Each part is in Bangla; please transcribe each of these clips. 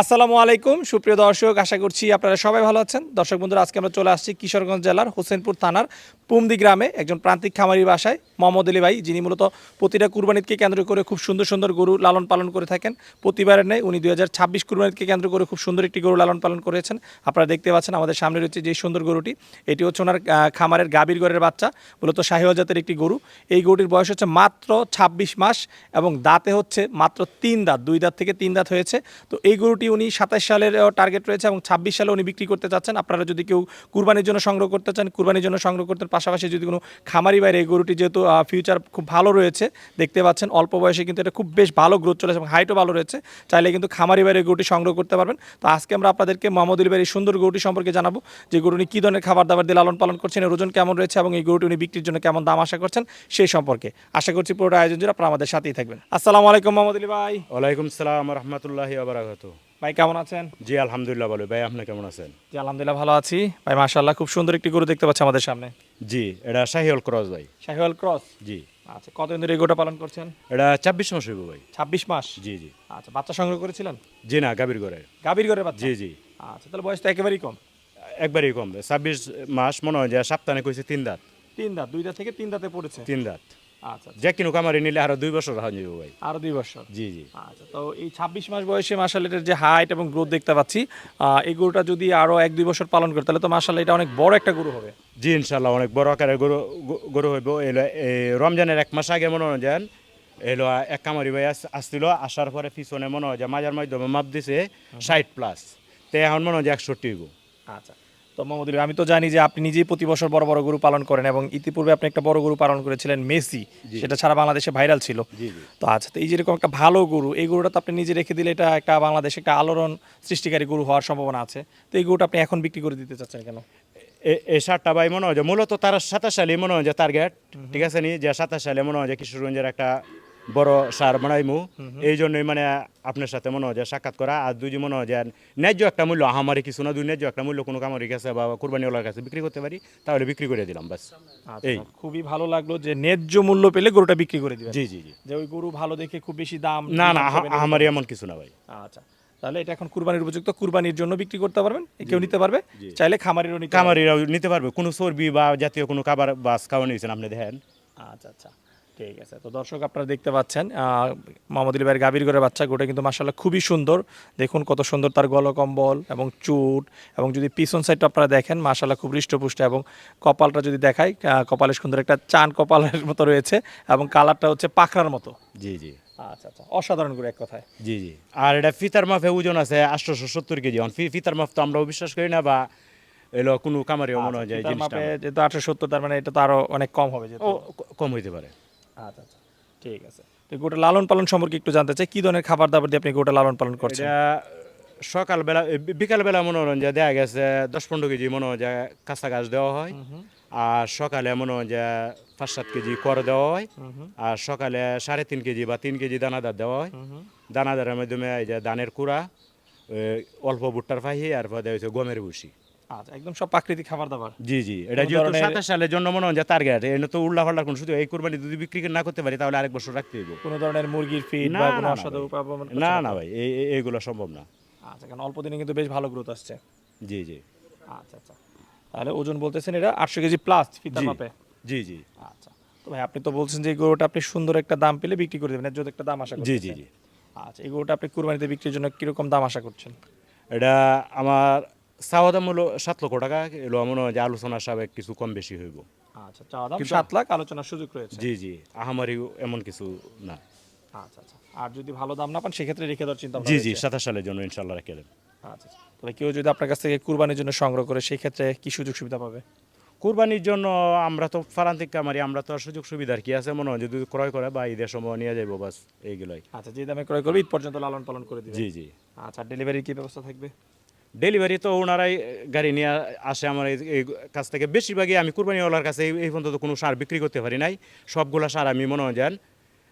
আসসালামু আলাইকুম সুপ্রিয় দর্শক, আশা করছি আপনারা সবাই ভালো আছেন। দর্শক বন্ধুরা, আজকে আমরা চলে আসছি কিশোরগঞ্জ জেলার হোসেনপুর থানার পুমদি গ্রামে একজন প্রান্তিক খামারি বাসায়, মোহাম্মদ আলী ভাই, যিনি মূলত প্রতিটা কুরবানিকে কেন্দ্র করে খুব সুন্দর সুন্দর গরু লালন পালন করে থাকেন। প্রতিবারের নেই উনি 2026 কুরবানিকে কেন্দ্র করে খুব সুন্দর একটি গরু লালন পালন করেছেন। আপনারা দেখতে পাচ্ছেন আমাদের সামনে রয়েছে যে সুন্দর গরুটি, এটি হচ্ছে ওনার খামারের গাভীর ঘরের বাচ্চা, মূলত শাহিওয়াল জাতের একটি গরু। এই গরুটির বয়স হচ্ছে মাত্র 26 মাস এবং দাঁতে হচ্ছে মাত্র 3 দাঁত, 2 দাঁত থেকে 3 দাঁত হয়েছে। তো এই গরুটি উনি 27 সালের টার্গেট রয়েছে এবং 26 সালে উনি বিক্রি করতে চাচ্ছেন। আপনারা যদি কেউ কুরবানির জন্য সংগ্রহ করতে চান, কুরবানির জন্য সংগ্রহ করতে পাশাপাশি যদি কোনো খামারি বাইরে, এই গরুটি যেহেতু ফিউচার খুব ভালো রয়েছে, দেখতে পাচ্ছেন অল্প বয়সে কিন্তু এটা খুব বেশ ভালো গ্রোথ চলেছে এবং হাইটও ভালো রয়েছে, চাইলে কিন্তু খামারি বাইরে গরুটি সংগ্রহ করতে পারবেন। তো আজকে আমরা আপনাদেরকে মোহাম্মদ আলী ভাইয়ের এই সুন্দর গরুটি সম্পর্কে জানাবো, যে গরু উনি কী ধরনের খাবার দাবার দিয়ে লালন পালন করছেন, এর ওজন কেমন রয়েছে এবং এই গরুটি উনি বিক্রির জন্য কেমন দাম আশা করছেন সেই সম্পর্কে। আশা করছি পুরোটা আয়োজন জুড়ে আপনারা আমাদের সাথেই থাকবেন। আসসালামু আলাইকুম মোহাম্মদ আলী ভাই। ওয়ালাইকুম সালাম রহমতুল্লাহি বারাকাতু। ভাই কেমন আছেন? জি আলহামদুলিল্লাহ ভালো। ভাই আপনি কেমন আছেন? জি আলহামদুলিল্লাহ ভালো আছি ভাই। মাশাআল্লাহ, খুব সুন্দর একটি গরু দেখতে পাচ্ছি আমাদের সামনে। জি এটা শাহিওয়াল ক্রস ভাই। শাহিওয়াল ক্রস। জি আচ্ছা, কতদিন ধরে এই গরুটা পালন করছেন? এটা 26 মাস হইব ভাই। 26 মাস। জি জি। আচ্ছা, বাচ্চা সংগ্রহ করেছিলেন? জি না গাভীর ঘরে। গাভীর ঘরে বাচ্চা? জি জি। আচ্ছা, তাহলে বয়স তো একেবারেই কম। একবারই কম 26 মাস মনে হয় যে সপ্তাহে কইছে 3 দাঁত। 3 দাঁত, 2 দাঁত থেকে 3 দাঁতে পড়েছে। 3 দাঁত। আচ্ছা আচ্ছা, যে কিনো কামারি নিলে আরো 2 বছর রাখা যাবে ভাই। আরো 2 বছর। জি জি। আচ্ছা, তো এই 26 মাস বয়সে মাশাআল্লাহ এটার যে হাইট এবং গ্রোথ দেখতে পাচ্ছি, এই গরুটা যদি আরো 1-2 বছর পালন করে তাহলে তো মাশাআল্লাহ এটা অনেক বড় একটা গরু হবে। জি ইনশাআল্লাহ অনেক বড় আকারের গরু হইব। এই রমজানের 1 মাস আগে মনে হয় যান এলো এক কামারি ভাই আসছিল, আসার পরে পিছনে মনে হয় যে মাজার মাধ্যমে মাপ দিছে 60 প্লাস, তে এখন মনে হয় যে 61 হইব। আচ্ছা, তো মোহাম্মদ আলী, আমি তো জানি যে আপনি নিজেই প্রতি বছর বড় বড় গরু পালন করেন এবং ইতিপূর্বে আপনি একটা বড় গরু পালন করেছিলেন মেসি, সেটা ছাড়া বাংলাদেশে ভাইরাল ছিল। জি জি। তো আচ্ছা, তো এই যেরকম একটা ভালো গরু, এই গরুটা তো আপনি নিজে রেখে দিলে এটা একটা বাংলাদেশে একটা আলোড়ন সৃষ্টিকারী গরু হওয়ার সম্ভাবনা আছে। তো এই গরুটা আপনি এখন বিক্রি করে দিতে চাচ্ছেন কেন? এই সারটা ভাই মনে হয় যে মূলত তার 27 সালে মনে হয় যে টার্গেট, ঠিক আছে নি, যে 27 সালে মনে হয় যে কিশোরগঞ্জের একটা বড় সার বানাইমু। এই জন্যই মানে আপনার সাথে মনে হয় যে সাক্ষাৎ করা। আর দুই মনে হয় যে ন্যায্য একটা মূল্য, আমারই কিছু না, দুই ন্যায্য একটা মূল্য কোনো কামারি কাছে বা কুরবানিওয়ালার কাছে বিক্রি করতে পারি, তাহলে বিক্রি করে দিলাম বাস। এই আচ্ছা, খুবই ভালো লাগলো যে ন্যায্য মূল্য পেলে গরুটা বিক্রি করে দিবেন। জি জি জি। যে ওই গরু ভালো দেখে খুব বেশি দাম না না হিসাবে নিতে আমারই পারবেন। এমন কিছু না ভাই। আচ্ছা, তাহলে এটা এখন কুরবানির উপযুক্ত, কুরবানির জন্য বিক্রি করতে পারবেন, কেউ নিতে পারবে, চাইলে খামারিরও নিতে পারবে। কামারিরাও নিতে পারবে, কোনো চর্বি বা জাতীয় কোনো খাবার বাস খাওয়া নিয়েছেন আপনি দেখেন। আচ্ছা আচ্ছা, ঠিক আছে। তো দর্শক আপনারা দেখতে পাচ্ছেন মোহাম্মদ আলী ভাইয়ের গাভীর ঘরের বাচ্চা গোটা কিন্তু মাশাআল্লাহ খুবই সুন্দর। দেখুন কত সুন্দর তার গলকম্বল এবং চুট, এবং যদি পিছন সাইডটা আপনারা দেখেন মাশাআল্লাহ খুব হৃষ্টপুষ্ট, এবং কপালটা যদি দেখাই, কপালে সুন্দর একটা চান কপালের মতো রয়েছে এবং কালারটা হচ্ছে পাখরার মতো। জি জি। আচ্ছা আচ্ছা, অসাধারণ করে এক কথায়। জি জি। আর এটা ফিতার মাপে ওজন আছে 870 কেজি। ফিতার মাপ তো আমরাও বিশ্বাস করি না, বা এলো কোনো কামারিও মনে হয় যায় ফিতার জিনিসটা মাপে যেহেতু 870, তার মানে এটা তো আরো অনেক কম হবে যেহেতু। কম হইতে পারে। আচ্ছা আচ্ছা, ঠিক আছে। তো গোটা লালন পালন সম্পর্কে একটু জানতে চাই, কি ধরনের খাবার দাবার দিয়ে আপনি গোটা লালন পালন করছেন? এটা সকালবেলা বিকালবেলা মনে হয় যে দেখা গেছে 10-15 কেজি মনে হয় যে কাঁচা ঘাস দেওয়া হয়। আর সকালে মনে হয় যে 5-7 কেজি খড় দেওয়া হয়। আর সকালে 3.5 কেজি বা 3 কেজি দানাদার দেওয়া হয়। দানাদারের মাধ্যমে এই যে ধানের কুড়া, অল্প ভুট্টার ফাহি, আর পরে হচ্ছে গমের ভুসি। আচ্ছা, একদম সব প্রাকৃতিক খাবার দাবার। জি জি। এটা কোনো যেহেতু ধরনের- 27 সালের জন্য মনে হয় যে টার্গেট, এটা তো উল্লা পাল্লা কোন, শুধু এই কুরবানি যদি বিক্রি না করতে পারি তাহলে আরেক বছর রাখতে হইব। কোনো ধরনের মুরগির ফিড না বা না কোনো না অসাধু ভাই। উপাদান করছেন না না না তো? ভাই, এইগুলো সম্ভব না। আচ্ছা, কারণ অল্প দিনে কিন্তু বেশ ভালো গ্রোথ আসছে। জি জি। আচ্ছা আচ্ছা, তাহলে ওজন বলতেছেন এটা 800 কেজি প্লাস ফিতার জি মাপে। জি জি। আচ্ছা, তো ভাই আপনি তো বলছেন যে এই গরুটা আপনি সুন্দর একটা দাম পেলে বিক্রি করে দেবেন, যদি একটা দাম আশা জি করছেন। জি জি। আচ্ছা, এই গরুটা আপনি কুরবানিতে বিক্রির জন্য কিরকম দাম আশা করছেন? এটা আমার চাওয়া দাম হলো 7 লক্ষ টাকা। এলো মনে হয় যে আলোচনার সাবেক কিছু কম বেশি হইব। আচ্ছা, চাওয়া দাম কিন্তু- 7 লাখ, আলোচনার সুযোগ রয়েছে। জি জি। আহামারি এমন কিছু না। আচ্ছা আচ্ছা, আর যদি ভালো দাম না পান সেক্ষেত্রে রেখে দেওয়ার চিন্তা ভাবনা জি জি, রয়েছে? 27 সালের জন্য ইনশাল্লাহ রেখে দেন। আচ্ছা আচ্ছা, তবে কেউ যদি আপনার কাছ থেকে কুরবানির জন্য সংগ্রহ করে সেই ক্ষেত্রে কি সুযোগ সুবিধা পাবে? কুরবানির জন্য আমরা তো প্রান্তিক কামারি, আমরা তো আর সুযোগ সুবিধার কি আছে, মনে হয় যদি ক্রয় করে বা ঈদের সময় নিয়ে যাবো বাস, এইগুলাই। আচ্ছা, যে দামে ক্রয় করবে ঈদ পর্যন্ত লালন পালন করে দিবেন। জি জি। আচ্ছা, ডেলিভারির কি ব্যবস্থা থাকবে? ডেলিভারি তো ওনারাই গাড়ি নিয়ে আসে আমার এই কাছ থেকে। বেশিরভাগই আমি কুরবানিওয়ালার কাছে এই পর্যন্ত কোনো সার বিক্রি করতে পারি নাই। সবগুলা সার আমি মনে হয় যান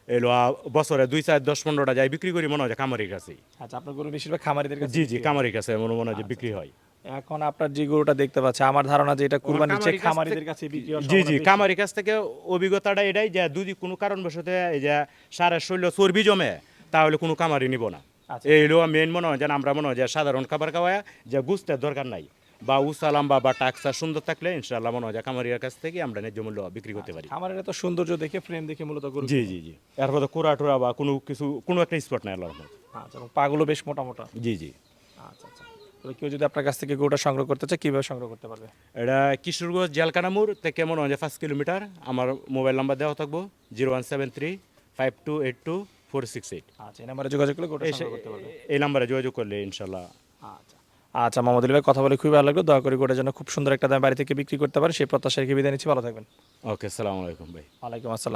এলো বছরে 2, 4, 10, 15টা যাই বিক্রি করি মনে হয় যে কামারির কাছেই। আচ্ছা, আপনার গরু বেশিরভাগ খামারিদের কাছে জি জি, বিক্রি হয়। কামারির কাছে মনে হয় যে বিক্রি হয়। এখন আপনার যে গরুটা দেখতে পাচ্ছি, আমার ধারণা যে এটা কুরবানির চেয়ে কামারির কাছ খামারিদের থেকে- কাছে বিক্রি হওয়ার জি সম্ভাবনা জি, বেশি। কামারির কাছ থেকে অভিজ্ঞতাটা এটাই যে যদি কোনো কারণবশত এই যে সারের শৈল চর্বি জমে তাহলে কোনো কামারি নিব না। আচ্ছা। এই হলো মেন মনে হয় যেন আমরা মনে হয় যে সাধারণ খাবার খাওয়ায় যে গুস্তের দরকার নাই বা উসালাম বা টাকসা সুন্দর থাকলে ইনশাল্লাহ মনে হয় যে খামারিয়ার কাছ থেকে আমরা ন্যায্য মূল্য বিক্রি করতে পারি। আমার এটা তো সৌন্দর্য দেখে ফ্রেম দেখে মূলত গরু জি কিনে। জি জি এরপর তো কোরা টোরা বা কোনো একটা স্পট নাই আল্লাহর রহমতে। আচ্ছা, এবং পাগুলো বেশ মোটা মোটা। জি জি আচ্ছা আচ্ছা। তবে কেউ যদি আপনার কাছ থেকে গরুটা সংগ্রহ করতে চায় কিভাবে সংগ্রহ করতে পারবে? এটা কিশোরগঞ্জ জেলকানামুর থেকে মনে হয় যে 5 কিলোমিটার। আমার মোবাইল নাম্বার দেওয়া থাকবো 01735282 468। আচ্ছা, এই নাম্বারে যোগাযোগ করলে গরুটা সংগ্রহ করতে পারবে। এই নাম্বারে যোগাযোগ করলে ইনশাল্লাহ। আচ্ছা আচ্ছা, মোহাম্মদ আলী ভাই কথা বলে খুবই ভালো লাগলো। দয়া করে গোটা যেন খুব সুন্দর একটা দাম বাড়ি থেকে বিক্রি করতে পারে সেই প্রত্যাশা রেখে বিদায় নিচ্ছি। ভালো থাকবেন। ওকে, সালাম আলাইকুম ভাই। ওয়ালাইকুম আসসালাম।